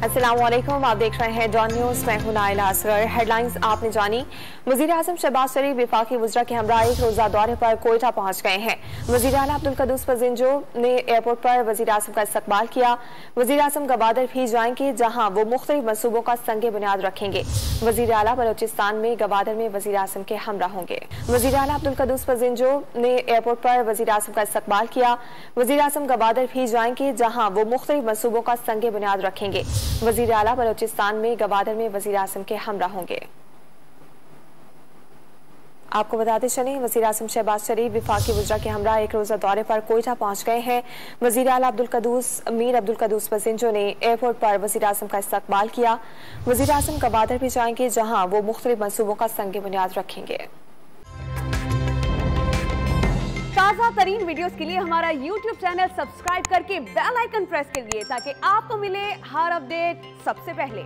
अस्सलामुअलैकुम, आप देख रहे हैं डॉन न्यूज। मैं हूं नाइला असगर। हेडलाइंस आपने जानी। वजीर आजम शहबाज शरीफ विफाकी वज़रा के हमरा एक रोजा दौरे पर कोयटा पहुंच गए हैं। वजीर आला अब्दुल कद्दूस पजिंजो ने एयरपोर्ट पर वजीर आजम का इस्तकबाल किया। वजीर आजम गवादर भी जाएंगे, जहां वो मुख्तलिफ मनसूबों का संगे बुनियाद रखेंगे। वजीर आला बलोचिस्तान में गवादर में वजीर आजम के हमरा होंगे। वजीर आला अब्दुल कद्दूस पजिंजो ने एयरपोर्ट पर वजीर आजम का इस्तकबाल किया। वजीर आजम गवादर भी जाएंगे, जहां वो मुख्तलिफ मनसूबों का संगे बुनियाद रखेंगे। वजीर आला बलोचिस्तान में गवादर में वजीर आजम के हमरा होंगे। आपको बताते चलें, वजीर आजम शहबाज शरीफ विफाकी वज़रा के हमरा एक रोजा दौरे पर कोयटा पहुंच गए हैं। वजीर आला मीर अब्दुल कद्दूस पजिंजो ने एयरपोर्ट पर वजीर आजम का इस्तकबाल किया। वजीर आजम गवादर भी जाएंगे, जहां वो मुख्तलिफ मनसूबों का संगे बुनियाद रखेंगे। ताज़ा तरीन वीडियोस के लिए हमारा YouTube चैनल सब्सक्राइब करके बेल आइकन प्रेस करिए ताकि आपको मिले हर अपडेट सबसे पहले।